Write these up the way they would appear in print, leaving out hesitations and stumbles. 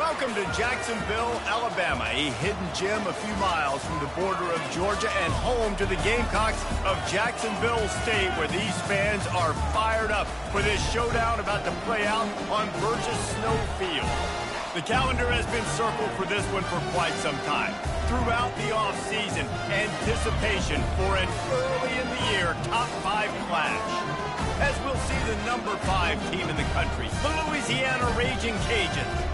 Welcome to Jacksonville, Alabama, a hidden gem a few miles from the border of Georgia and home to the Gamecocks of Jacksonville State, where these fans are fired up for this showdown about to play out on Burgess Snow Field. The calendar has been circled for this one for quite some time. Throughout the offseason, anticipation for an early-in-the-year top 5 clash. As we'll see the number 5 team in the country, the Louisiana Raging Cajuns,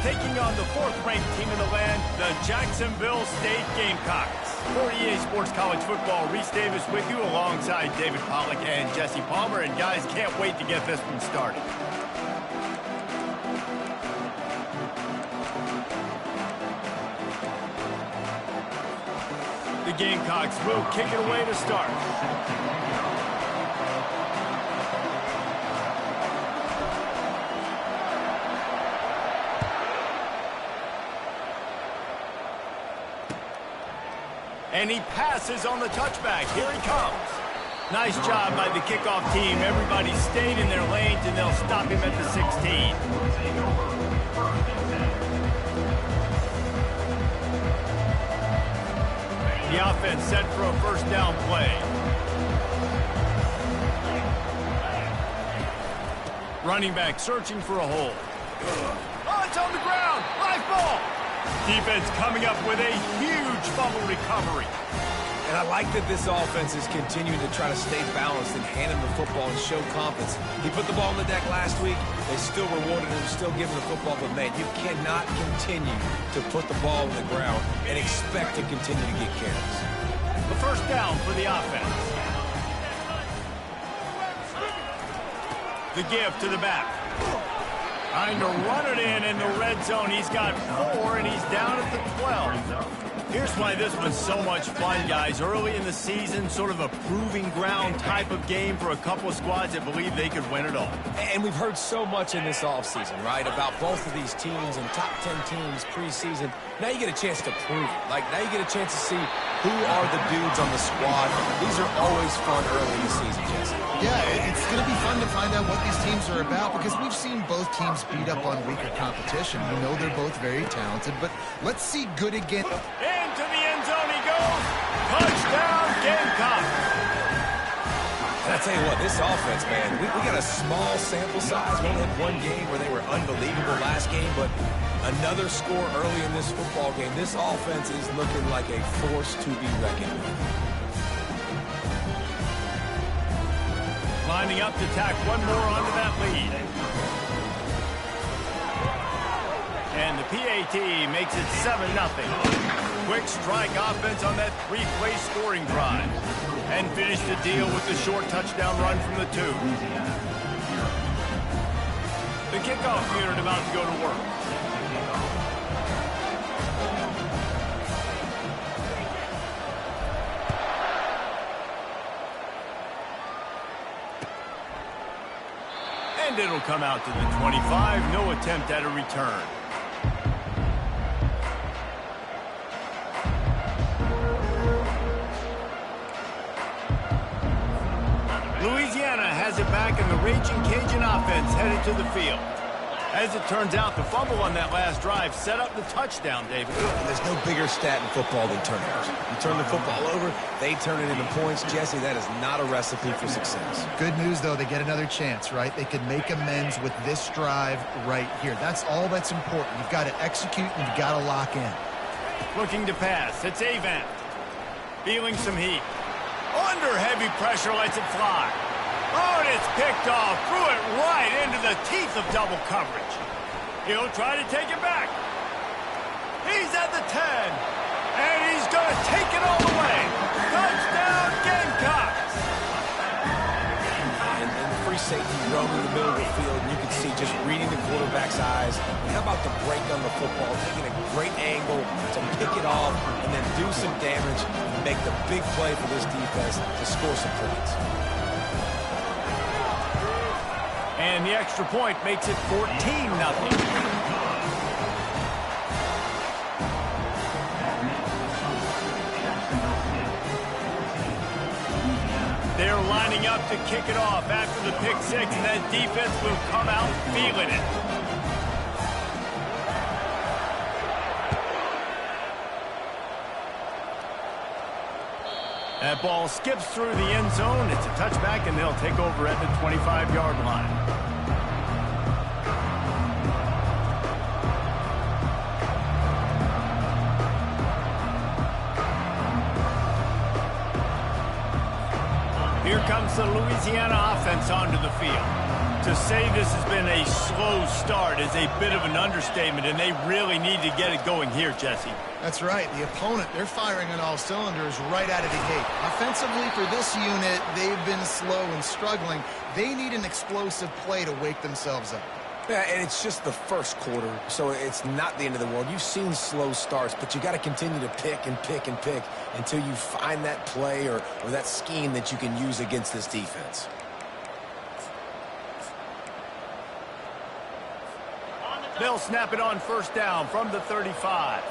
taking on the 4th-ranked team in the land, the Jacksonville State Gamecocks. For EA Sports College Football, Reese Davis with you alongside David Pollack and Jesse Palmer. And guys, can't wait to get this one started. The Gamecocks will kick it away to start. And he passes on the touchback. Here he comes. Nice job by the kickoff team. Everybody stayed in their lanes, and they'll stop him at the 16. The offense set for a first down play. Running back searching for a hole. Oh, it's on the ground. Live ball. Defense coming up with a huge fumble recovery. And I like that this offense is continuing to try to stay balanced and hand him the football and show confidence. He put the ball on the deck last week. They still rewarded him, still giving the football. But, man, you cannot continue to put the ball on the ground and expect to continue to get carries. The first down for the offense. The give to the back. Trying to run it in the red zone. He's got 4, and he's down at the 12. Here's why this was so much fun, guys. Early in the season, sort of a proving ground type of game for a couple of squads that believe they could win it all. And we've heard so much in this offseason, right, about both of these teams and top 10 teams preseason. Now you get a chance to prove it. Like, now you get a chance to see who are the dudes on the squad. These are always fun early in the season, Jesse. Yeah, it's going to be fun to find out what these teams are about because we've seen both teams beat up on weaker competition. We know they're both very talented, but let's see good again. Into the end zone he goes. Touchdown, Gamecocks. And I tell you what, this offense, man, we got a small sample size. We only had one game where they were unbelievable last game, but another score early in this football game. This offense is looking like a force to be reckoned with. Lining up to tack one more onto that lead. And the PAT makes it 7-0. Quick strike offense on that 3-play scoring drive. And finish the deal with the short touchdown run from the 2. The kickoff unit about to go to work. And it'll come out to the 25. No attempt at a return. Louisiana has it back, and the Raging Cajun offense headed to the field. As it turns out, the fumble on that last drive set up the touchdown, David. There's no bigger stat in football than turnovers. You turn the football over, they turn it into points. Jesse, that is not a recipe for success. Good news, though, they get another chance, right? They can make amends with this drive right here. That's all that's important. You've got to execute, and you've got to lock in. Looking to pass. It's Avant. Feeling some heat. Under heavy pressure, lets it fly. Oh, and it's picked off. Threw it right into the teeth of double coverage. He'll try to take it back. He's at the 10. And he's going to take it all the way. Touchdown, Gamecocks. And the free safety roaming in the middle of the field, and you can see just reading the quarterback's eyes. And how about the break on the football, taking a great angle to pick it off and then do some damage and make the big play for this defense to score some points. And the extra point makes it 14-0. They're lining up to kick it off after the pick 6, and that defense will come out feeling it. That ball skips through the end zone. It's a touchback, and they'll take over at the 25-yard line. Here comes the Louisiana offense onto the field. To say this has been a slow start is a bit of an understatement, and they really need to get it going here, Jesse. That's right. The opponent, they're firing on all cylinders right out of the gate. Offensively, for this unit, they've been slow and struggling. They need an explosive play to wake themselves up. Yeah, and it's just the first quarter, so it's not the end of the world. You've seen slow starts, but you got to continue to pick and pick and pick until you find that play or that scheme that you can use against this defense. They'll snap it on first down from the 35.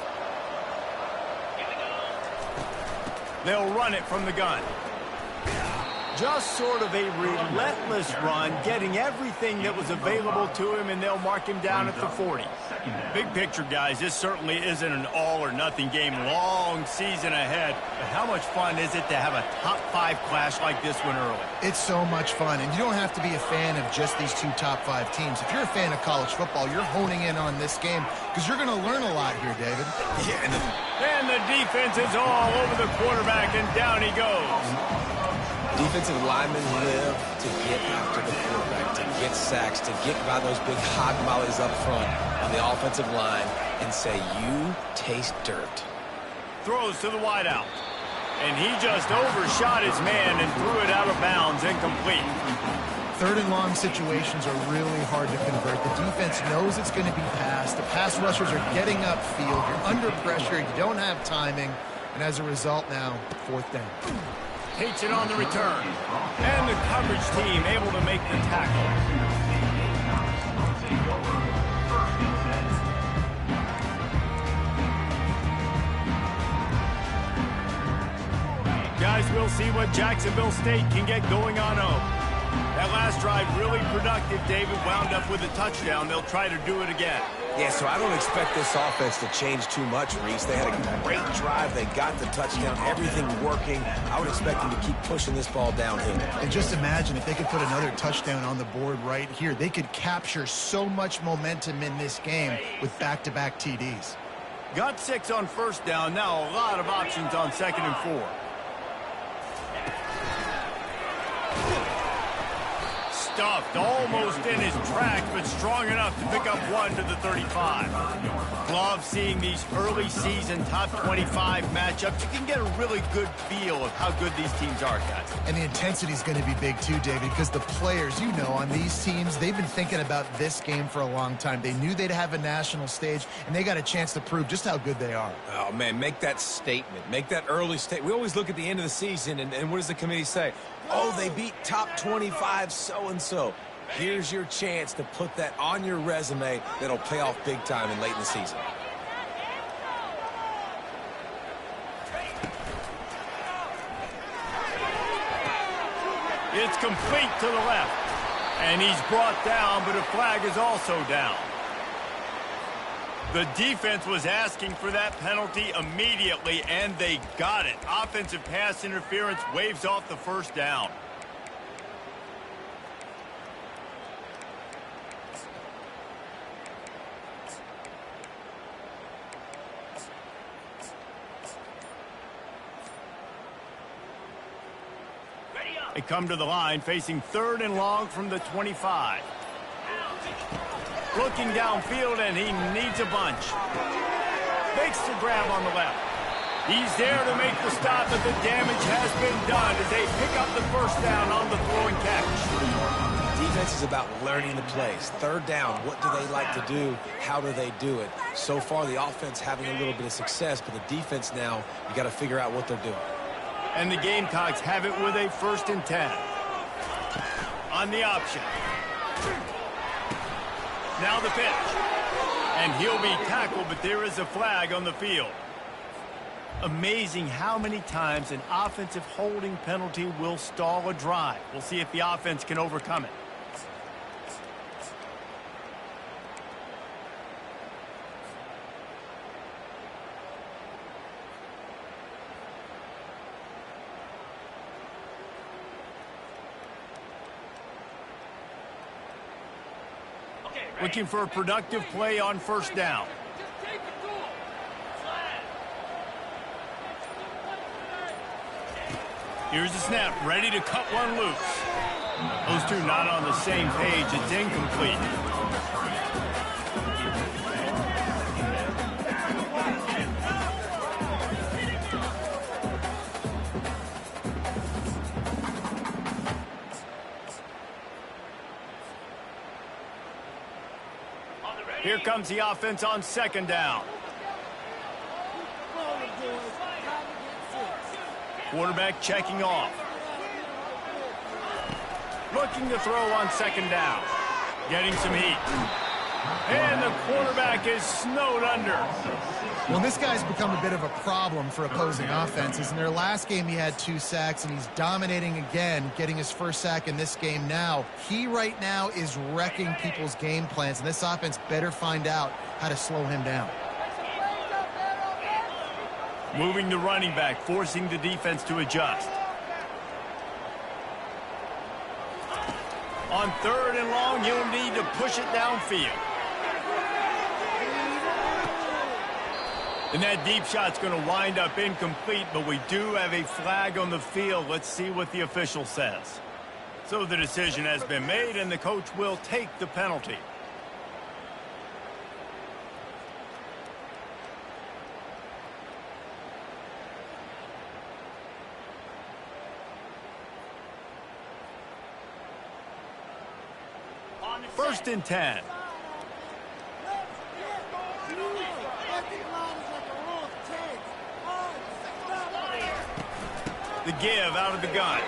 They'll run it from the gun. Just sort of a relentless run, getting everything that was available to him, and they'll mark him down at the 40. Big picture, guys, this certainly isn't an all-or-nothing game. Long season ahead, but how much fun is it to have a top-5 clash like this one early? It's so much fun, and you don't have to be a fan of just these two top-5 teams. If you're a fan of college football, you're honing in on this game because you're going to learn a lot here, David. Yeah, and the defense is all over the quarterback, and down he goes. Defensive linemen live to get after the quarterback, to get sacks, to get by those big hog mollies up front on the offensive line and say, you taste dirt. Throws to the wideout. And he just overshot his man and threw it out of bounds, incomplete. Third and long situations are really hard to convert. The defense knows it's going to be passed. The pass rushers are getting upfield. You're under pressure. You don't have timing. And as a result now, fourth down. Takes it on the return. And the coverage team able to make the tackle. Guys, we'll see what Jacksonville State can get going on home. That last drive really productive. David wound up with a touchdown. They'll try to do it again. Yeah, so I don't expect this offense to change too much, Reese. They had a great drive. They got the touchdown. Everything working. I would expect them to keep pushing this ball downhill. And just imagine if they could put another touchdown on the board right here. They could capture so much momentum in this game with back-to-back TDs. Got 6 on first down. Now a lot of options on 2nd and 4. Stuffed almost in his tracks, but strong enough to pick up 1 to the 35. Love seeing these early season top 25 matchups. You can get a really good feel of how good these teams are, guys. And the intensity is going to be big too, David, because the players, you know, on these teams, they've been thinking about this game for a long time. They knew they'd have a national stage, and they got a chance to prove just how good they are. Oh, man, make that statement. Make that early statement. We always look at the end of the season, and what does the committee say? Oh, they beat top 25 so-and-so. Here's your chance to put that on your resume that'll pay off big time and late in the season. It's complete to the left. And he's brought down, but a flag is also down. The defense was asking for that penalty immediately, and they got it. Offensive pass interference waves off the first down. They come to the line facing 3rd and long from the 25. Looking downfield, and he needs a bunch. Makes the grab on the left. He's there to make the stop, but the damage has been done as they pick up the first down on the throw and catch. Defense is about learning the plays. 3rd down, what do they like to do? How do they do it? So far, the offense having a little bit of success, but the defense now, you got to figure out what they're doing. And the Gamecocks have it with a 1st and 10. On the option. Now the pitch. And he'll be tackled, but there is a flag on the field. Amazing how many times an offensive holding penalty will stall a drive. We'll see if the offense can overcome it. Looking for a productive play on first down. Here's the snap, ready to cut one loose. Those two not on the same page. It's incomplete. Here comes the offense on second down. Quarterback checking off. Looking to throw on second down. Getting some heat. And the quarterback is snowed under. Well, this guy's become a bit of a problem for opposing offenses. In their last game, he had 2 sacks, and he's dominating again, getting his first sack in this game now. He right now is wrecking people's game plans, and this offense better find out how to slow him down. Moving the running back, forcing the defense to adjust. On third and long, you'll need to push it downfield. And that deep shot's going to wind up incomplete, but we do have a flag on the field. Let's see what the official says. So the decision has been made, and the coach will take the penalty. First and 10. The give out of the gun.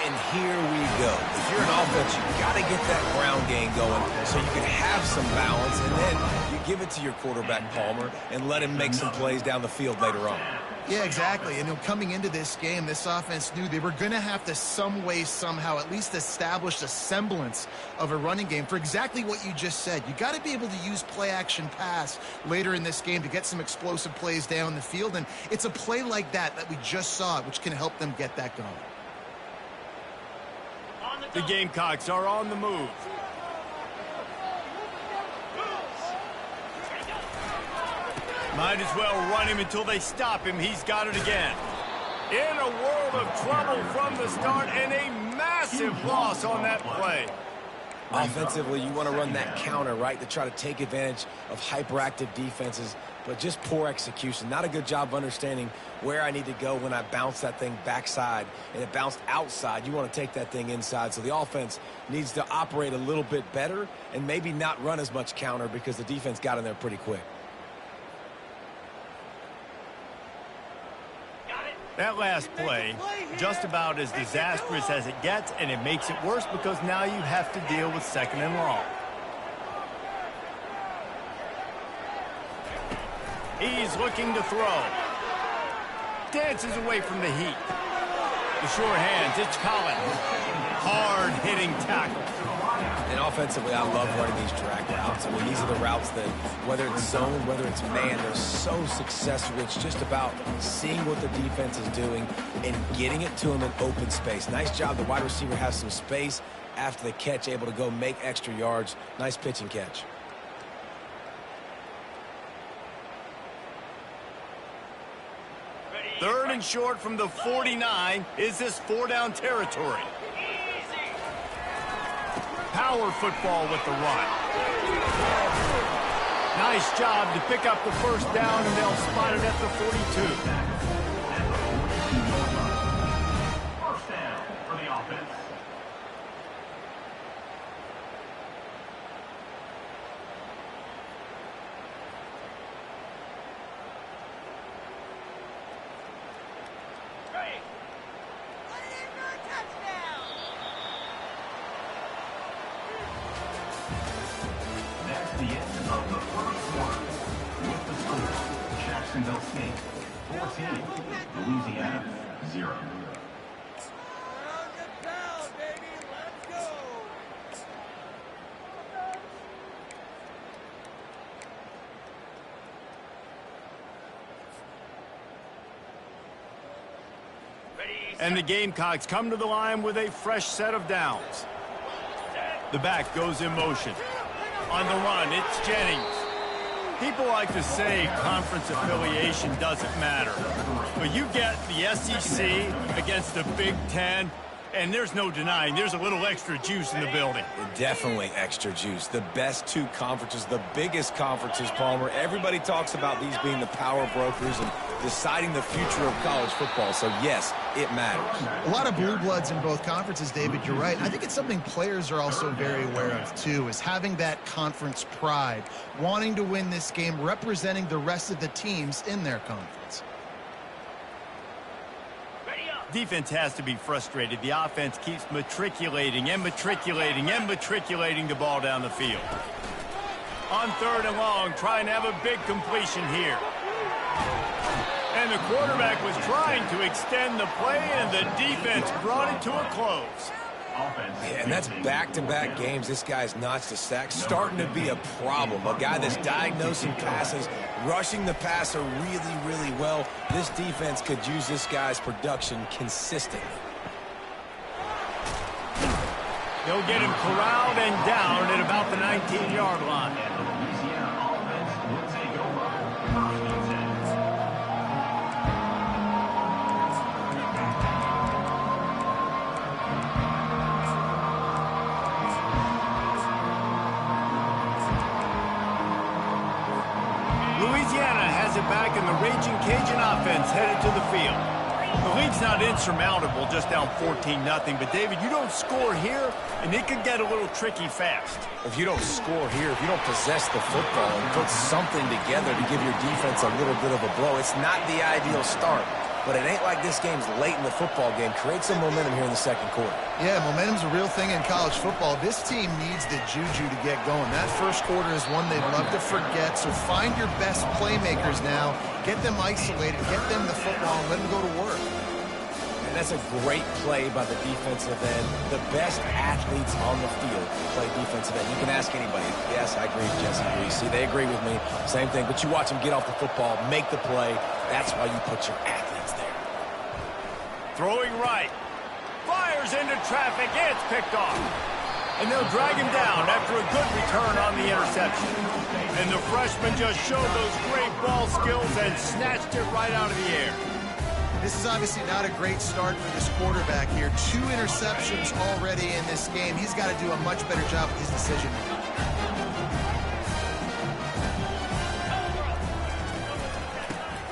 And here we go. If you're an offense, you've got to get that ground game going so you can have some balance, and then you give it to your quarterback, Palmer, and let him make some plays down the field later on. Yeah, exactly. And coming into this game, this offense knew they were going to have to some way, somehow, at least establish a semblance of a running game for exactly what you just said. You got to be able to use play-action pass later in this game to get some explosive plays down the field. And it's a play like that we just saw, which can help them get that going. The Gamecocks are on the move. Might as well run him until they stop him. He's got it again. In a world of trouble from the start, and a massive loss on that play. Offensively, you want to run that counter, right, to try to take advantage of hyperactive defenses, but just poor execution. Not a good job of understanding where I need to go when I bounce that thing backside, and it bounced outside. You want to take that thing inside, so the offense needs to operate a little bit better and maybe not run as much counter because the defense got in there pretty quick. That last play, just about as disastrous as it gets, and it makes it worse because now you have to deal with second and long. He's looking to throw. Dances away from the heat. The sure hands, it's Collins. Hard-hitting tackle. And offensively, I love running these drag routes. I mean, these are the routes that, whether it's zone, whether it's man, they're so successful. It's just about seeing what the defense is doing and getting it to them in open space. Nice job. The wide receiver has some space after the catch, able to go make extra yards. Nice pitch and catch. Third and short from the 49. Is this 4-down territory? Power football with the run. Nice job to pick up the first down, and they'll spot it at the 42. First down for the offense. The end of the first quarter. With the score, Jacksonville State 14, Louisiana 0. And the Gamecocks come to the line with a fresh set of downs. The back goes in motion. On the run, it's Jennings. People like to say conference affiliation doesn't matter. But you get the SEC against the Big Ten, and there's no denying there's a little extra juice in the building. Definitely extra juice. The best two conferences, the biggest conferences, Palmer. Everybody talks about these being the power brokers and deciding the future of college football. So, yes, it matters. A lot of blue bloods in both conferences, David. You're right. I think it's something players are also very aware of, too, is having that conference pride, wanting to win this game, representing the rest of the teams in their conference. Defense has to be frustrated. The offense keeps matriculating and matriculating and matriculating the ball down the field. On 3rd and long, trying to have a big completion here. And the quarterback was trying to extend the play, and the defense brought it to a close. Yeah, and that's back-to-back games. This guy's notched a sack, starting to be a problem. A guy that's diagnosing passes, rushing the passer really, really well. This defense could use this guy's production consistently. They'll get him corralled and down at about the 19-yard line. And the Louisiana offense will take over. Louisiana has it back, and the Raging Cajun offense headed to the field. The lead's not insurmountable, just down 14-0. But, David, you don't score here, and it could get a little tricky fast. If you don't score here, if you don't possess the football and put something together to give your defense a little bit of a blow, it's not the ideal start. But it ain't like this game's late in the football game. Create some momentum here in the second quarter. Yeah, momentum's a real thing in college football. This team needs the juju to get going. That first quarter is one they'd love to forget, so find your best playmakers now. Get them isolated, get them the football, and let them go to work. And that's a great play by the defensive end. The best athletes on the field play defensive end. You can ask anybody. Yes, I agree. Jesse agrees. See, they agree with me. Same thing. But you watch them get off the football, make the play. That's why you put your athletes there. Throwing right. Fires into traffic. It's picked off. And they'll drag him down after a good return on the interception. And the freshman just showed those great ball skills and snatched it right out of the air. This is obviously not a great start for this quarterback here. 2 interceptions already in this game. He's got to do a much better job with his decision.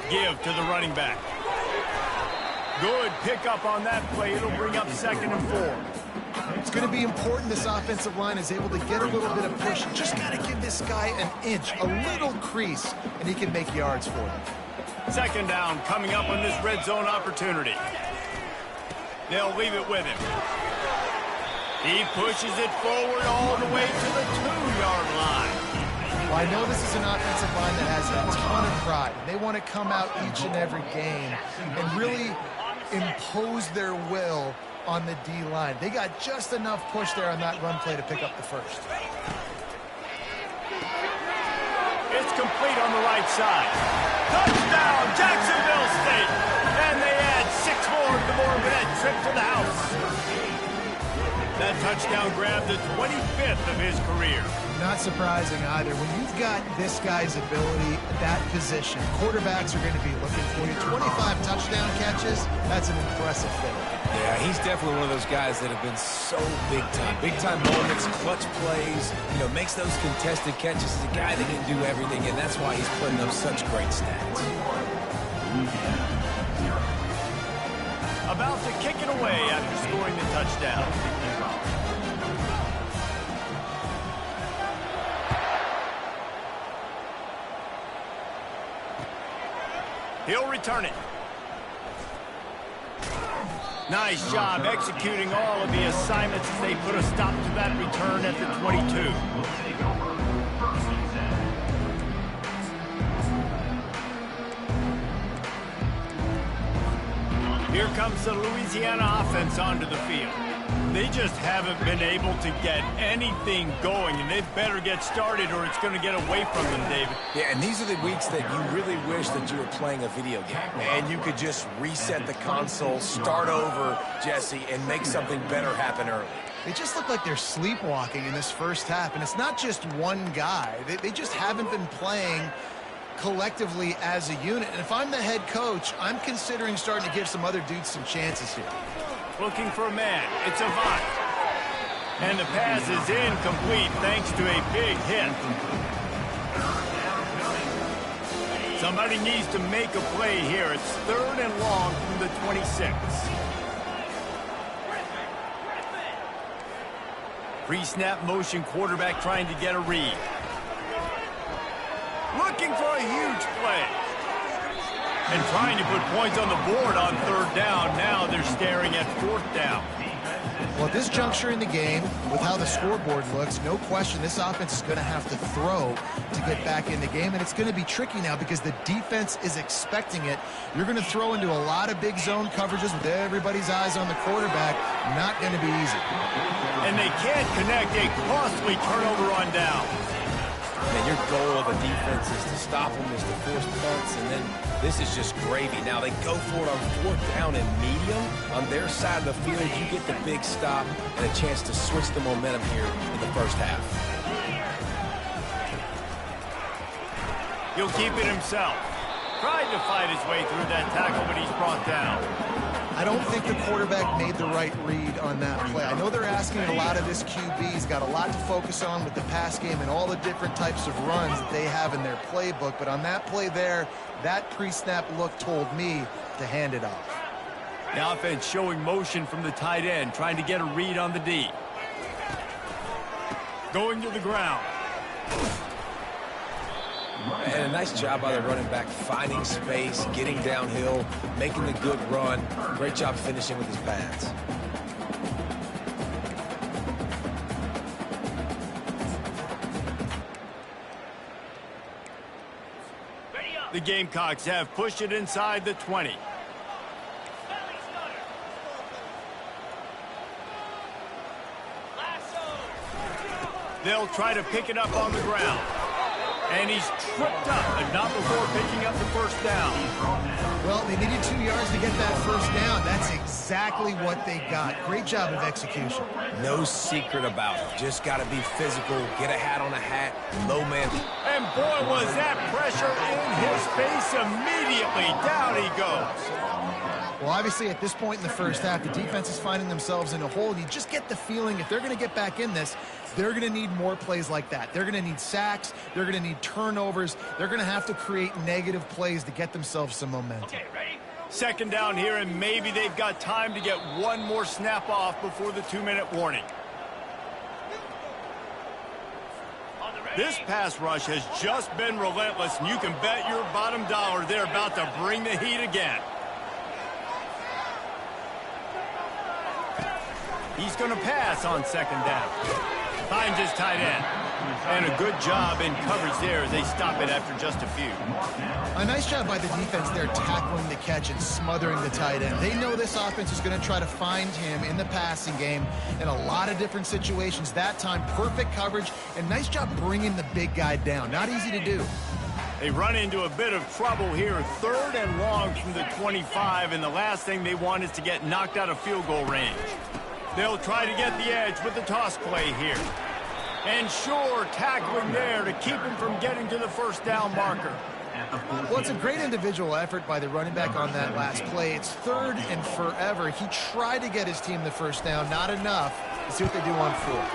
Give to the running back. Good pickup on that play. It'll bring up 2nd and 4. It's going to be important this offensive line is able to get a little bit of push. Just got to give this guy an inch, a little crease, and he can make yards for them. 2nd down coming up on this red zone opportunity. They'll leave it with him. He pushes it forward all the way to the 2-yard line. Well, I know this is an offensive line that has a ton of pride. They want to come out each and every game and really impose their will on the D-line. They got just enough push there on that run play to pick up the first. It's complete on the right side. Touchdown, Jacksonville State. And they add 6 more to the Morbinet trip to the house. That touchdown grabbed the 25th of his career. Not surprising either. When you've got this guy's ability at that position, quarterbacks are going to be looking for you. 25 touchdown catches, that's an impressive thing. Yeah, he's definitely one of those guys that have been so big time. Big time moments, clutch plays, makes those contested catches. He's a guy that can do everything, and that's why he's putting up such great stats. About to kick it away after scoring the touchdown. He'll return it. Nice job executing all of the assignments as they put a stop to that return at the 22. Here comes the Louisiana offense onto the field. They just haven't been able to get anything going, and they better get started or it's going to get away from them, David. Yeah, and these are the weeks that you really wish that you were playing a video game, and you could just reset the console, start over, Jesse, and make something better happen early. They just look like they're sleepwalking in this first half, and it's not just one guy. They just haven't been playing collectively as a unit. And if I'm the head coach, I'm considering starting to give some other dudes some chances here. Looking for a man. It's Avant. And the pass is incomplete thanks to a big hit. Somebody needs to make a play here. It's 3rd and long from the 26. Pre-snap motion, quarterback trying to get a read. Looking for a huge play. And trying to put points on the board on 3rd down. Now they're staring at 4th down. Well, at this juncture in the game, with how the scoreboard looks, no question this offense is going to have to throw to get back in the game, and it's going to be tricky now because the defense is expecting it. You're going to throw into a lot of big zone coverages with everybody's eyes on the quarterback. Not going to be easy. And they can't connect a costly turnover on down. And your goal of a defense is to stop them, is to force punts, and then this is just gravy. Now they go for it on 4th down and medium. On their side of the field, you get the big stop and a chance to switch the momentum here in the first half. He'll keep it himself. Tried to fight his way through that tackle, but he's brought down. I don't think the quarterback made the right read on that play. I know they're asking a lot of this QB. He's got a lot to focus on with the pass game and all the different types of runs that they have in their playbook. But on that play there, that pre-snap look told me to hand it off. The offense showing motion from the tight end, trying to get a read on the D. Going to the ground. And a nice job by the running back, finding space, getting downhill, making the good run. Great job finishing with his pads. The Gamecocks have pushed it inside the 20. They'll try to pick it up on the ground. And he's tripped up, but not before picking up the first down. Well, they needed 2 yards to get that first down. That's exactly what they got. Great job of execution. No secret about it. Just got to be physical, get a hat on a hat, low man. And boy, was that pressure in his face immediately. Down he goes. Well, obviously, at this point in the first half, the defense is finding themselves in a hole. You just get the feeling if they're going to get back in this, they're going to need more plays like that. They're going to need sacks. They're going to need turnovers. They're going to have to create negative plays to get themselves some momentum. Okay, ready? 2nd down here, and maybe they've got time to get one more snap off before the 2-minute warning. This pass rush has just been relentless, and you can bet your bottom dollar they're about to bring the heat again. He's going to pass on 2nd down. Finds his tight end. And a good job in coverage there as they stop it after just a few. A nice job by the defense there tackling the catch and smothering the tight end. They know this offense is going to try to find him in the passing game in a lot of different situations. That time, perfect coverage, and nice job bringing the big guy down. Not easy to do. They run into a bit of trouble here. 3rd and long from the 25, and the last thing they want is to get knocked out of field goal range. They'll try to get the edge with the toss play here. And sure, tackling there to keep him from getting to the first down marker. Well, it's a great individual effort by the running back on that last play. It's 3rd and forever. He tried to get his team the first down, not enough. Let's see what they do on 4th.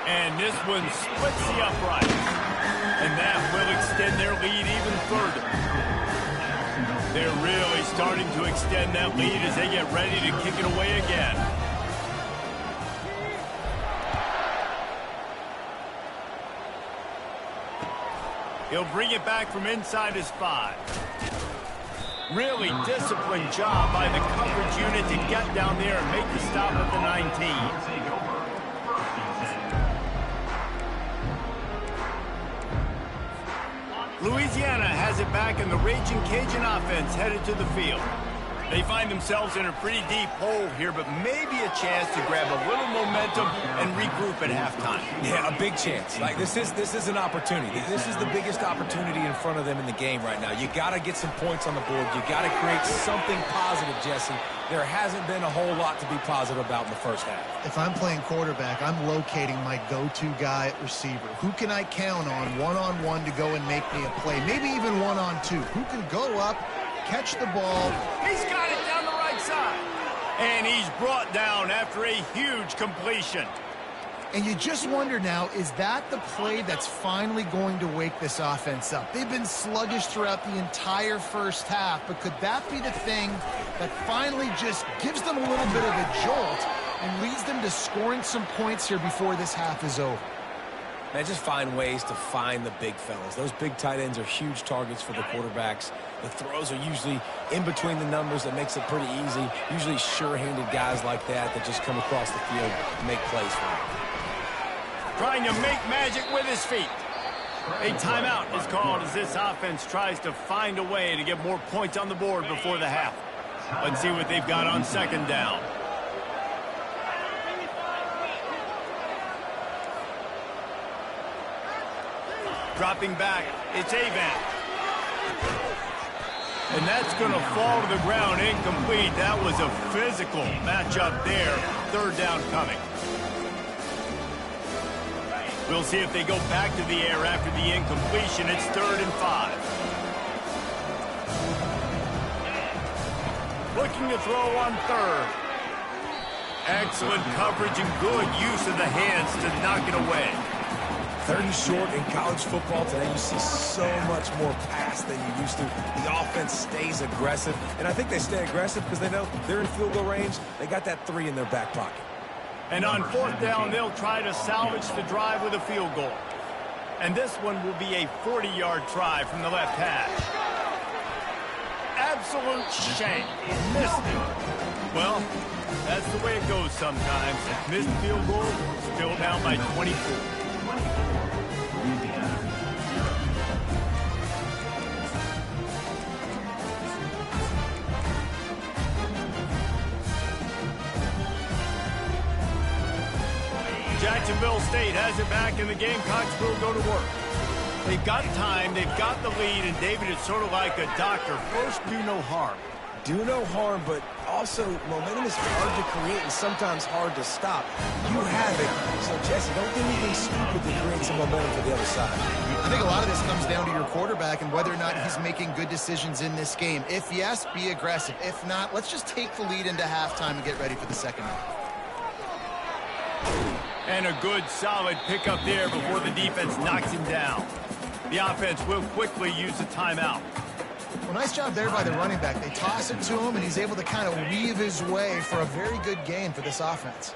And this one splits the upright. And that will extend their lead even further. They're really starting to extend that lead as they get ready to kick it away again. He'll bring it back from inside his 5. Really disciplined job by the coverage unit to get down there and make the stop at the 19. Louisiana has it back, and the Raging Cajun offense headed to the field. They find themselves in a pretty deep hole here, but maybe a chance to grab a little momentum and regroup at halftime. Yeah, a big chance. Like this is an opportunity. This is the biggest opportunity in front of them in the game right now. You got to get some points on the board. You got to create something positive, Jesse. There hasn't been a whole lot to be positive about in the first half. If I'm playing quarterback, I'm locating my go-to guy at receiver. Who can I count on one-on-one to go and make me a play? Maybe even one-on-two. Who can go up, catch the ball? He's got it down the right side. And he's brought down after a huge completion. And you just wonder now, is that the play that's finally going to wake this offense up? They've been sluggish throughout the entire first half, but could that be the thing that finally just gives them a little bit of a jolt and leads them to scoring some points here before this half is over? Man, just find ways to find the big fellas. Those big tight ends are huge targets for the quarterbacks. The throws are usually in between the numbers. That makes it pretty easy. Usually sure-handed guys like that just come across the field and make plays for them. Trying to make magic with his feet. A timeout is called as this offense tries to find a way to get more points on the board before the half. Let's see what they've got on second down. Dropping back, it's Avant. And that's going to fall to the ground incomplete. That was a physical matchup there. Third down coming. We'll see if they go back to the air after the incompletion. It's 3rd and 5. Looking to throw on 3rd. Excellent coverage and good use of the hands to knock it away. 3rd and short in college football today. You see so much more pass than you used to. The offense stays aggressive, and I think they stay aggressive because they know they're in field goal range. They got that 3 in their back pocket. And on 4th down, they'll try to salvage the drive with a field goal. And this one will be a 40-yard try from the left hash. Absolute shame. Missed it. Well, that's the way it goes sometimes. Missed field goal, still down by 24. Jacksonville State has it back, and the Gamecocks will go to work. They've got time, they've got the lead, and David, it's sort of like a doctor. First, do no harm. Do no harm, but also momentum is hard to create and sometimes hard to stop. You have it. So, Jesse, don't do anything stupid to create some momentum for the other side. I think a lot of this comes down to your quarterback and whether or not he's making good decisions in this game. If yes, be aggressive. If not, let's just take the lead into halftime and get ready for the second half. And a good, solid pickup there before the defense knocks him down. The offense will quickly use a timeout. Well, nice job there by the running back. They toss it to him, and he's able to kind of weave his way for a very good gain for this offense.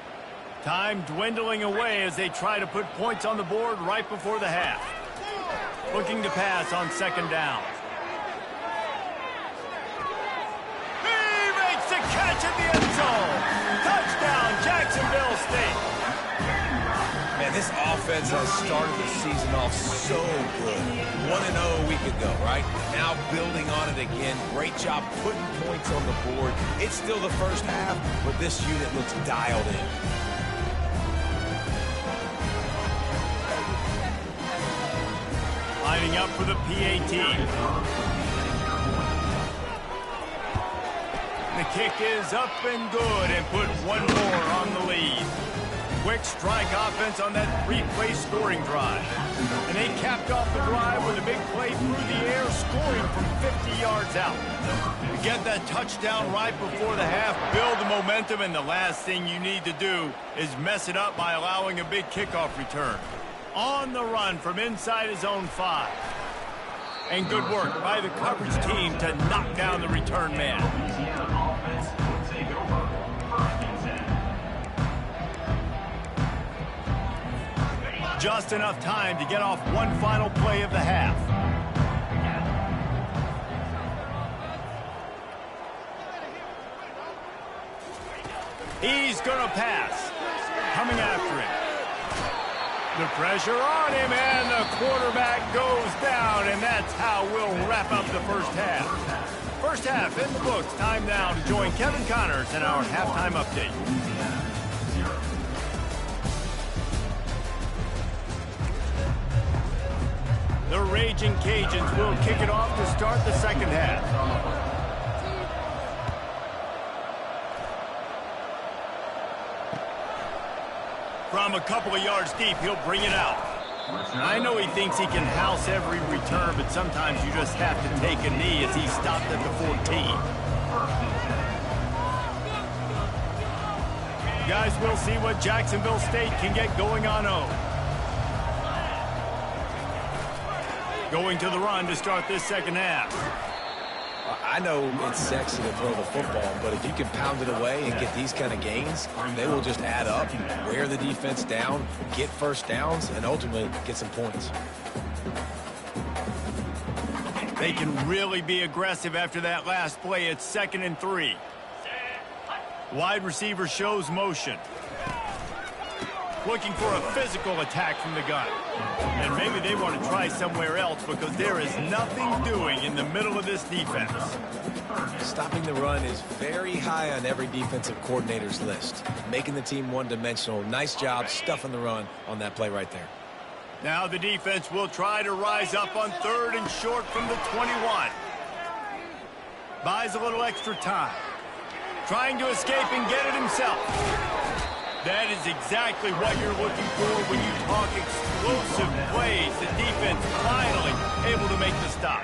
Time dwindling away as they try to put points on the board right before the half. Looking to pass on second down. He makes the catch at the end zone. Touchdown, Jacksonville State. Man, this offense has started the season off so good. 1-0 a week ago, right? Now building on it again. Great job putting points on the board. It's still the first half, but this unit looks dialed in. Lining up for the PAT. The kick is up and good and put one more on the lead. Quick strike offense on that 3-play scoring drive. And they capped off the drive with a big play through the air, scoring from 50 yards out. To get that touchdown right before the half, build the momentum, and the last thing you need to do is mess it up by allowing a big kickoff return. On the run from inside his own 5. And good work by the coverage team to knock down the return man. Louisiana offense will take over 1st and 10. Just enough time to get off one final play of the half. He's going to pass. Coming after him. The pressure on him, and the quarterback goes down, and that's how we'll wrap up the first half. First half in the books. Time now to join Kevin Connors in our halftime update. Louisiana 0. The Raging Cajuns will kick it off to start the second half. From a couple of yards deep, he'll bring it out. I know he thinks he can house every return, but sometimes you just have to take a knee as he stopped at the 14. Guys, we'll see what Jacksonville State can get going on 0. Going to the run to start this second half. I know it's sexy to throw the football, but if you can pound it away and get these kind of gains, they will just add up, wear the defense down, get first downs, and ultimately get some points. They can really be aggressive after that last play. It's 2nd and 3. Wide receiver shows motion. Looking for a physical attack from the gun. And maybe they want to try somewhere else because there is nothing doing in the middle of this defense. Stopping the run is very high on every defensive coordinator's list. Making the team one-dimensional. Nice job stuffing the run on that play right there. Now the defense will try to rise up on 3rd and short from the 21. Buys a little extra time. Trying to escape and get it himself. That is exactly what you're looking for when you talk explosive plays. The defense finally able to make the stop.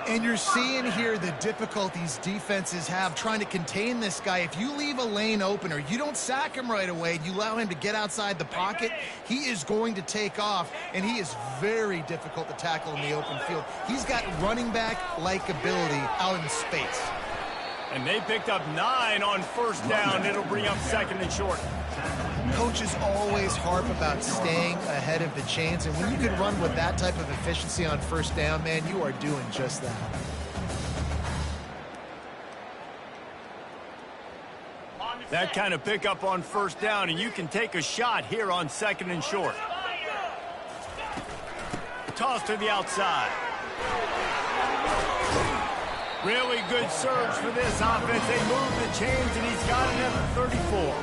And you're seeing here the difficulties defenses have trying to contain this guy. If you leave a lane open or you don't sack him right away, you allow him to get outside the pocket, he is going to take off, and he is very difficult to tackle in the open field. He's got running back-like ability out in space. And they picked up 9 on 1st down. It'll bring up 2nd and short. Coaches always harp about staying ahead of the chains, and when you can run with that type of efficiency on 1st down, man, you are doing just that. That kind of pickup on 1st down, and you can take a shot here on 2nd and short. Toss to the outside. Really good surge for this offense. They move the chains, and he's got it at the 34.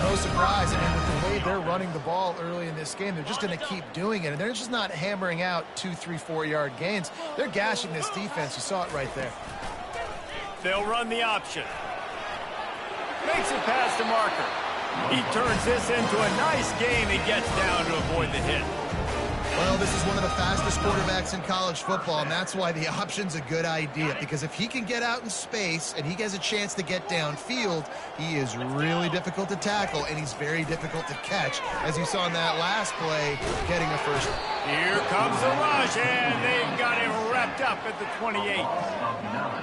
No surprise. I mean, with the way they're running the ball early in this game, they're just going to keep doing it. And they're just not hammering out 2, 3, 4-yard gains. They're gashing this defense. You saw it right there. They'll run the option. Makes it past the marker. He turns this into a nice gain and gets down to avoid the hit. Well, this is one of the fastest quarterbacks in college football, and that's why the option's a good idea, because if he can get out in space and he has a chance to get downfield, he is really difficult to tackle, and he's very difficult to catch, as you saw in that last play, getting a first. Here comes the rush, and they've got him wrapped up at the 28.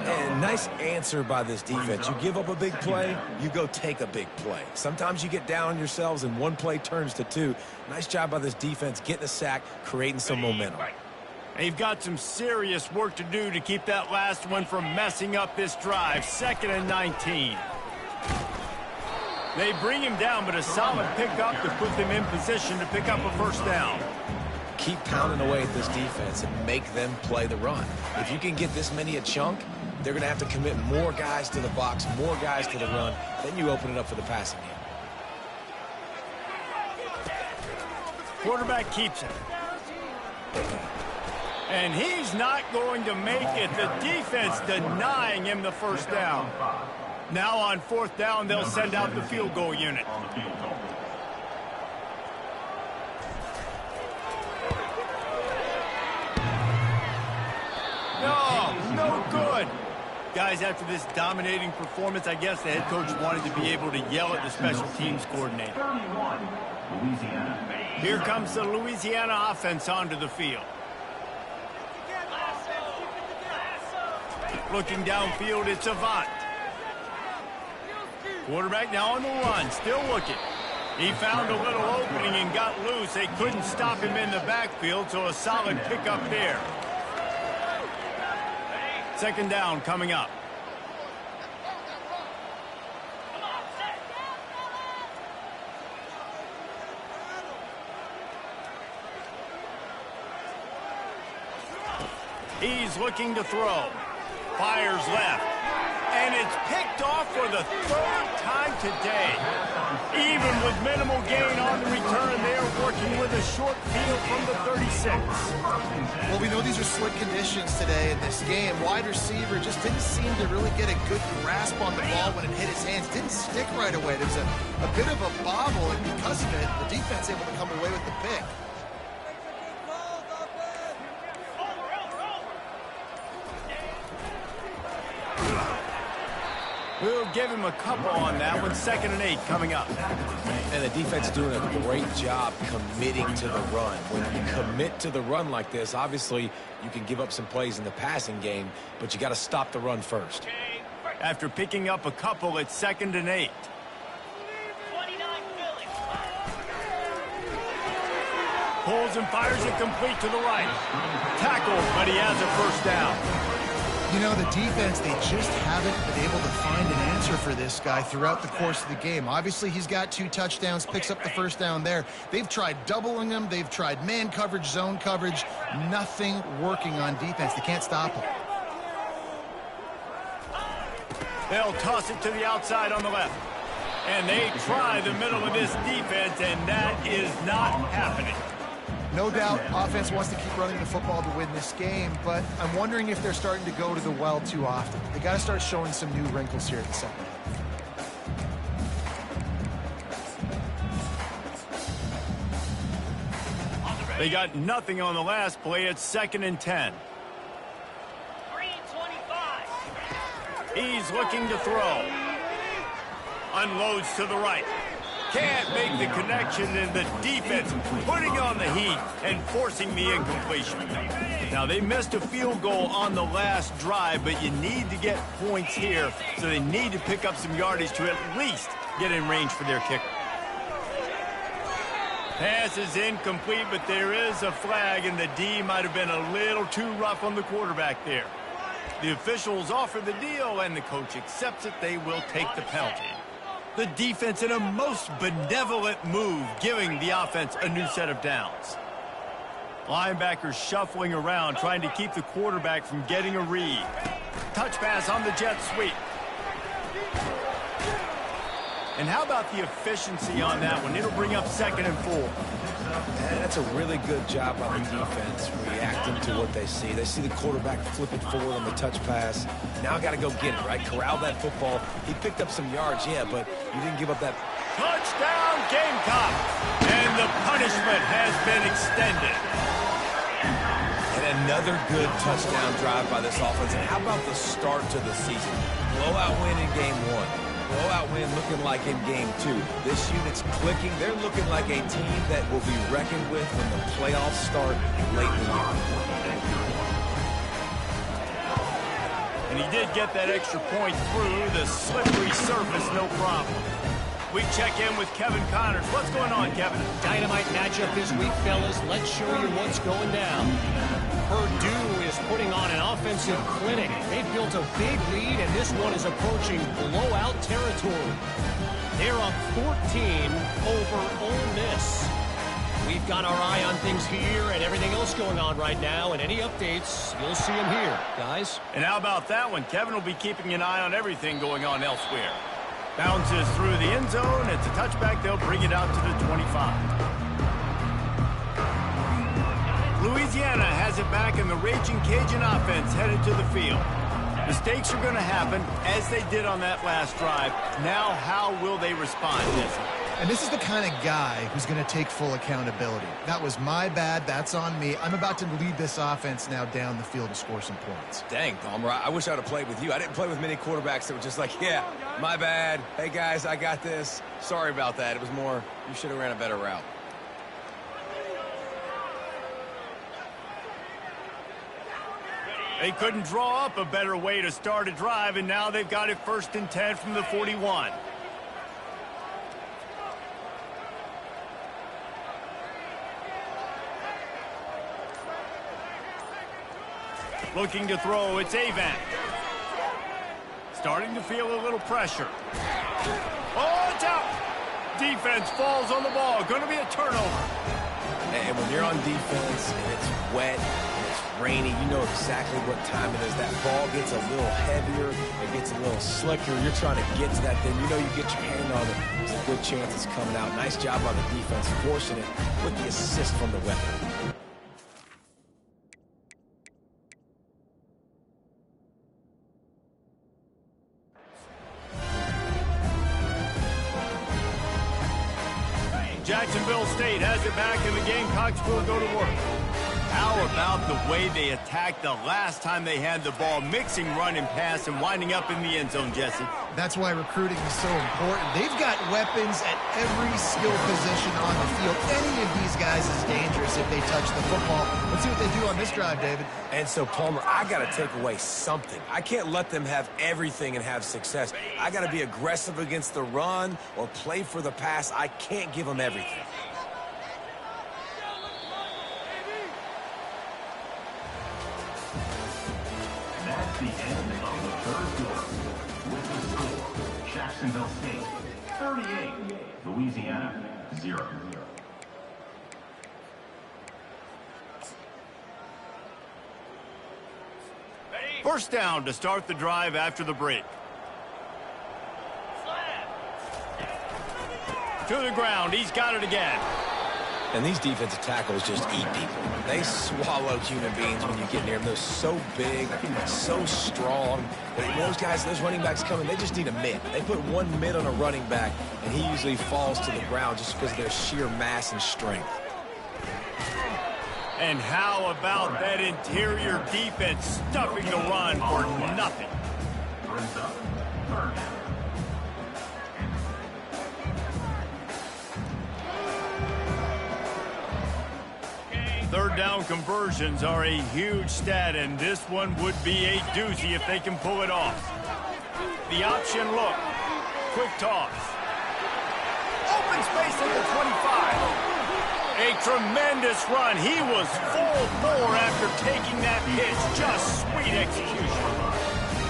And nice answer by this defense. You give up a big play, you go take a big play. Sometimes you get down on yourselves and one play turns to 2. Nice job by this defense getting a sack, creating some momentum. They've got some serious work to do to keep that last one from messing up this drive. 2nd and 19. They bring him down, but a solid pickup to put them in position to pick up a 1st down. Keep pounding away at this defense and make them play the run. If you can get this many a chunk, they're going to have to commit more guys to the box, more guys to the run. Then you open it up for the passing game. Quarterback keeps it. And he's not going to make it. The defense denying him the 1st down. Now on 4th down, they'll send out the field goal unit. No good. Guys, after this dominating performance, I guess the head coach wanted to be able to yell at the special teams coordinator. 31, Louisiana. Here comes the Louisiana offense onto the field. Looking downfield, it's Avant. Quarterback now on the run, still looking. He found a little opening and got loose. They couldn't stop him in the backfield, so a solid pickup there. 2nd down coming up. He's looking to throw. fires left. And it's picked off for the third time today. Even with minimal gain on the return, they are working with a short field from the 36. Well, we know these are slick conditions today in this game. Wide receiver just didn't seem to really get a good grasp on the ball when it hit his hands. Didn't stick right away. There was a bit of a bobble, and because of it, the defense able to come away with the pick. We'll give him a couple on that one. 2nd and 8 coming up. And the defense doing a great job committing to the run. When you commit to the run like this, obviously you can give up some plays in the passing game, but you got to stop the run first. After picking up a couple, it's 2nd and 8. Pulls and fires it complete to the right. Tackled, but he has a first down. You know, the defense, they just haven't been able to find an answer for this guy throughout the course of the game. Obviously, he's got 2 touchdowns, picks up the first down there. They've tried doubling him. They've tried man coverage, zone coverage. Nothing working on defense. They can't stop him. They'll toss it to the outside on the left. And they try the middle of this defense, and that is not happening. No doubt, offense wants to keep running the football to win this game, but I'm wondering if they're starting to go to the well too often. They got to start showing some new wrinkles here at the second half. They got nothing on the last play. It's 2nd and 10. He's looking to throw. Unloads to the right. Can't make the connection, and the defense putting on the heat and forcing the incompletion. Now, they missed a field goal on the last drive, but you need to get points here, so they need to pick up some yardage to at least get in range for their kicker. Pass is incomplete, but there is a flag, and the D might have been a little too rough on the quarterback there. The officials offer the deal, and the coach accepts it. They will take the penalty. The defense in a most benevolent move, giving the offense a new set of downs. Linebackers shuffling around, trying to keep the quarterback from getting a read. Touch pass on the jet sweep. And how about the efficiency on that one? It'll bring up 2nd and 4. And that's a really good job by the defense, reacting to what they see. They see the quarterback flip it forward on the touch pass. Now I got to go get it, right? Corral that football. He picked up some yards, yeah, but you didn't give up that. Touchdown, Gamecock! And the punishment has been extended. And another good touchdown drive by this offense. And how about the start to the season? Blowout win in game 1. Blowout win looking like in game 2. This unit's clicking. They're looking like a team that will be reckoned with when the playoffs start late in the year. And he did get that extra point through the slippery surface, no problem. We check in with Kevin Connors. What's going on, Kevin? Dynamite matchup this week, fellas. Let's show you what's going down. Purdue is putting on an offensive clinic. They've built a big lead, and this one is approaching blowout territory. They're up 14 over Ole Miss. We've got our eye on things here and everything else going on right now, and any updates, you'll see them here, guys. And how about that one? Kevin will be keeping an eye on everything going on elsewhere. Bounces through the end zone. It's a touchback. They'll bring it out to the 25. Louisiana has it back, and the Raging Cajun offense headed to the field. Mistakes are going to happen, as they did on that last drive. Now, how will they respond? And this is the kind of guy who's going to take full accountability. That was my bad. That's on me. I'm about to lead this offense now down the field to score some points. Dang, Palmer, I wish I would have played with you. I didn't play with many quarterbacks that were just like, yeah, my bad. Hey, guys, I got this. Sorry about that. It was more, you should have ran a better route. They couldn't draw up a better way to start a drive, and now they've got it 1st and 10 from the 41. Looking to throw, it's Avant. Starting to feel a little pressure. Oh, it's out! Defense falls on the ball. Going to be a turnover. And when you're on defense and it's wet and it's rainy. You know exactly what time it is. That ball gets a little heavier. It gets a little slicker. You're trying to get to that thing. You know you get your hand on it. There's a good chance it's coming out. Nice job on the defense forcing it with the assist from the weapon. Jacksonville State has it back, and the Gamecocks will go to work. How about the way they attacked the last time they had the ball, mixing run and pass and winding up in the end zone, Jesse? That's why recruiting is so important. They've got weapons at every skill position on the field. Any of these guys is dangerous if they touch the football. Let's see what they do on this drive, David. And so, Palmer, I got to take away something. I can't let them have everything and have success. I got to be aggressive against the run or play for the pass. I can't give them everything. That's the end of the third quarter. With the score, Jacksonville State 38, Louisiana 0. First down to start the drive after the break. To the ground, he's got it again. And these defensive tackles just eat people. They swallow human beings when you get near them. They're so big, so strong. Those guys, those running backs coming, they just need a mid. They put one mid on a running back, and he usually falls to the ground just because of their sheer mass and strength. And how about that interior defense stuffing the run for nothing? Brings up third down. Third down conversions are a huge stat, and this one would be a doozy if they can pull it off. The option look. Quick toss. Open space at the 25. A tremendous run. He was full bore after taking that pitch. Just sweet execution.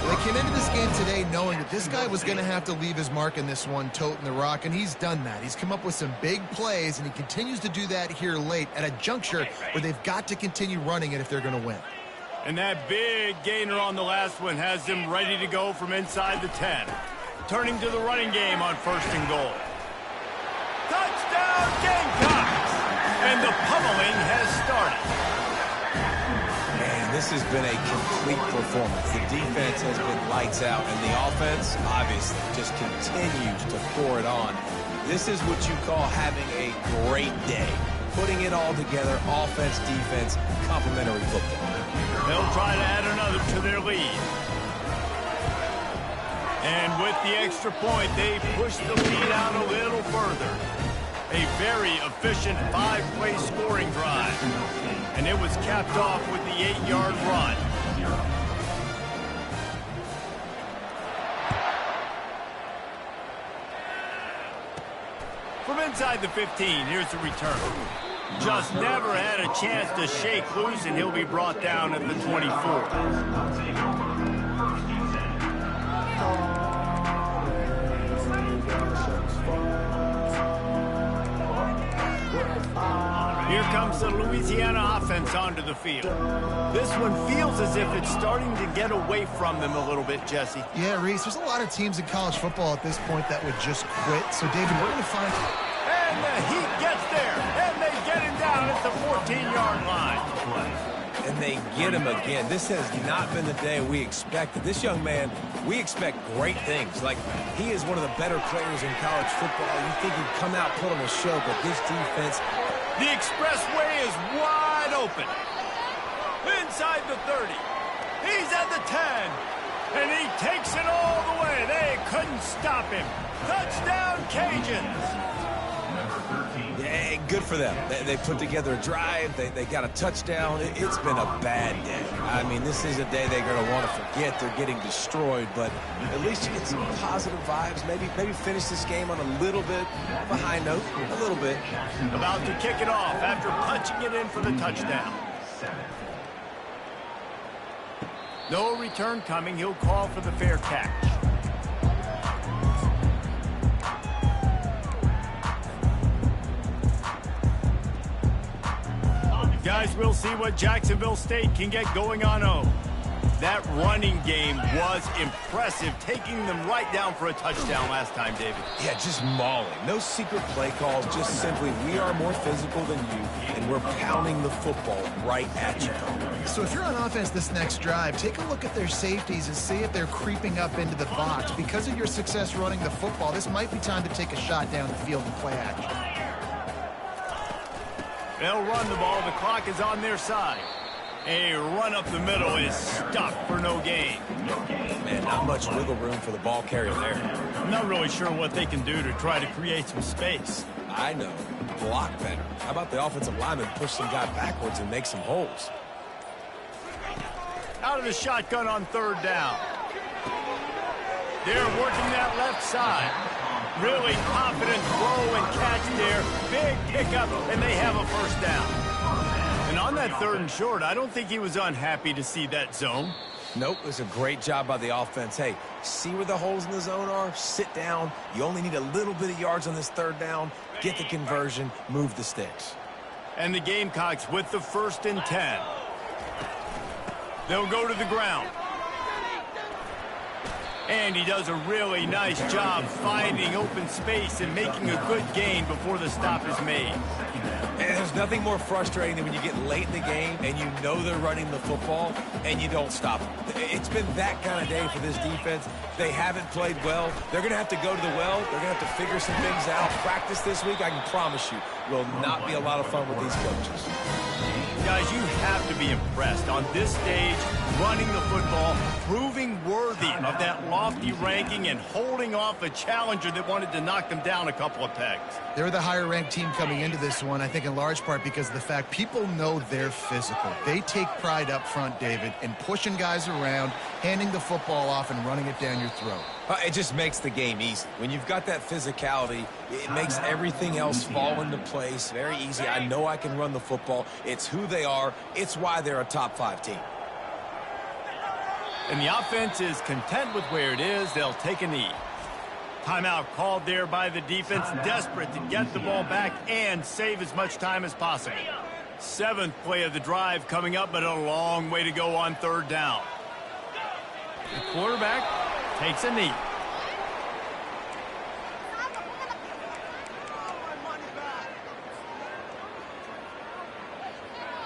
They came into this game today knowing that this guy was going to have to leave his mark in this one, toting the rock, and he's done that. He's come up with some big plays, and he continues to do that here late at a juncture where they've got to continue running it if they're going to win. And that big gainer on the last one has them ready to go from inside the 10. Turning to the running game on first and goal. Touchdown Gamecocks! And the pummeling has started. This has been a complete performance. The defense has been lights out, and the offense, obviously, just continues to pour it on. This is what you call having a great day. Putting it all together, offense, defense, complementary football. They'll try to add another to their lead. And with the extra point, they push the lead out a little further. A very efficient 5-play scoring drive. And it was capped off with the 8-yard run. From inside the 15, here's the return. Just never had a chance to shake loose, and he'll be brought down at the 24. Here comes the Louisiana offense onto the field. This one feels as if it's starting to get away from them a little bit, Jesse. Yeah, Reese, there's a lot of teams in college football at this point that would just quit. So, David, we're going to find... And the Heat gets there, and they get him down at the 14-yard line. And they get him again. This has not been the day we expected. This young man, we expect great things. Like, he is one of the better players in college football. You think he'd come out, put on a show, but this defense... The expressway is wide open. Inside the 30. He's at the 10. And he takes it all the way. They couldn't stop him. Touchdown, Cajuns. Yeah, good for them. They put together a drive. They got a touchdown. It's been a bad day. I mean, this is a day they're going to want to forget. They're getting destroyed, but at least you get some positive vibes. Maybe finish this game on a little bit of a high note, a little bit. About to kick it off after punching it in for the touchdown. No return coming. He'll call for the fair catch. Got Guys, we'll see what Jacksonville State can get going on home. That running game was impressive, taking them right down for a touchdown last time, David. Yeah, just mauling. No secret play calls, just simply we are more physical than you, and we're pounding the football right at you. So if you're on offense this next drive, take a look at their safeties and see if they're creeping up into the box. Because of your success running the football, this might be time to take a shot down the field and play action. They'll run the ball. The clock is on their side. A run up the middle is stopped for no gain. Man, not much wiggle room for the ball carrier there. I'm not really sure what they can do to try to create some space. I know. Block better. How about the offensive lineman push some guy backwards and make some holes? Out of the shotgun on third down. They're working that left side. Really confident throw and catch there. Big pickup, and they have a first down. And on that third and short, I don't think he was unhappy to see that zone. Nope, it was a great job by the offense. Hey, see where the holes in the zone are? Sit down. You only need a little bit of yards on this third down. Get the conversion, move the sticks. And the Gamecocks with the 1st and 10. They'll go to the ground. And he does a really nice job finding open space and making a good gain before the stop is made. And there's nothing more frustrating than when you get late in the game and you know they're running the football and you don't stop them. It's been that kind of day for this defense. They haven't played well. They're going to have to go to the well. They're going to have to figure some things out. Practice this week, I can promise you, will not be a lot of fun with these coaches. Guys, you have to be impressed on this stage, running the football, proving worthy of that lofty ranking, and holding off a challenger that wanted to knock them down a couple of pegs. They're the higher-ranked team coming into this one, I think in large part because of the fact people know they're physical. They take pride up front, David, in pushing guys around, handing the football off, and running it down your throat. It just makes the game easy. When you've got that physicality, it makes everything else fall into place very easy. I know I can run the football. It's who they are. It's why they're a top 5 team. And the offense is content with where it is. They'll take a knee. Timeout called there by the defense, desperate to get the ball back and save as much time as possible. 7th play of the drive coming up, but a long way to go on third down. The quarterback takes a knee.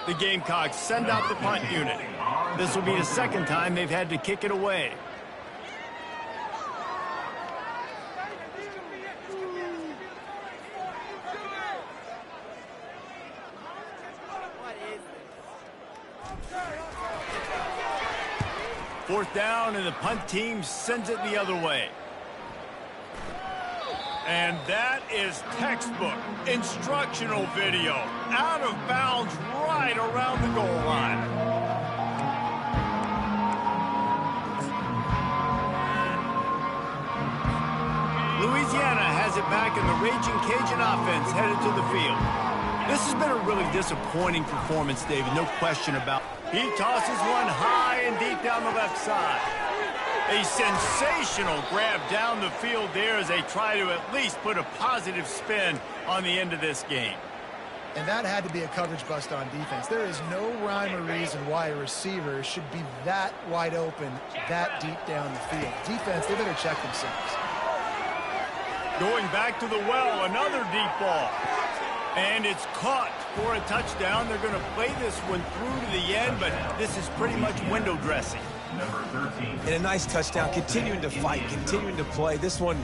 The Gamecocks send out the punt unit. This will be the 2nd time they've had to kick it away. Fourth down, and the punt team sends it the other way. And that is textbook instructional video. Out of bounds right around the goal line. Louisiana has it back, and the Raging Cajun offense headed to the field. This has been a really disappointing performance, David, no question about it. He tosses one high and deep down the left side. A sensational grab down the field there as they try to at least put a positive spin on the end of this game. And that had to be a coverage bust on defense. There is no rhyme or reason why a receiver should be that wide open, that deep down the field. Defense, they better check themselves. Going back to the well, another deep ball. And it's caught for a touchdown. They're going to play this one through to the end, but this is pretty much window dressing. Number 13. And a nice touchdown, continuing to fight, continuing to play. This one,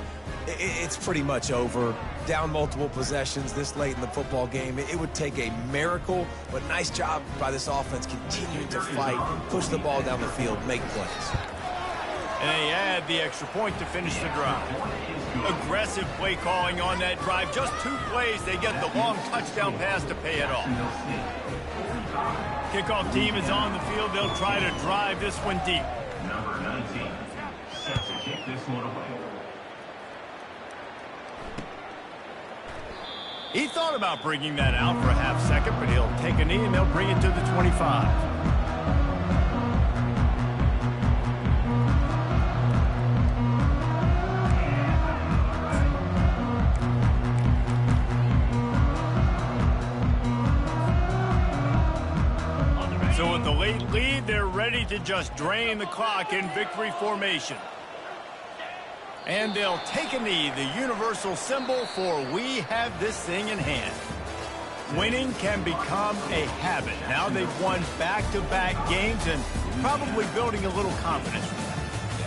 it's pretty much over. Down multiple possessions this late in the football game. It would take a miracle, but nice job by this offense continuing to fight, push the ball down the field, make plays. And they add the extra point to finish the drive. Aggressive play calling on that drive. Just 2 plays, they get the long touchdown pass to pay it off. Kickoff team is on the field. They'll try to drive this one deep. Number 19. Set to kick this one away. He thought about bringing that out for a half second, but he'll take a knee and they'll bring it to the 25. to just drain the clock in victory formation. And they'll take a knee, the universal symbol for we have this thing in hand. Winning can become a habit. Now they've won back-to-back games and probably building a little confidence from that.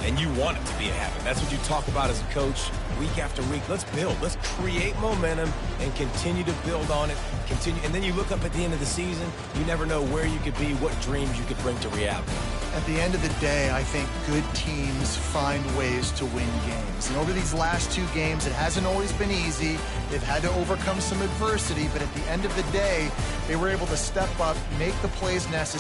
And you want it to be a habit. That's what you talk about as a coach week after week. Let's build. Let's create momentum and continue to build on it. And then you look up at the end of the season, you never know where you could be, what dreams you could bring to reality. At the end of the day, I think good teams find ways to win games. And over these last 2 games, it hasn't always been easy. They've had to overcome some adversity, but at the end of the day, they were able to step up, make the plays necessary.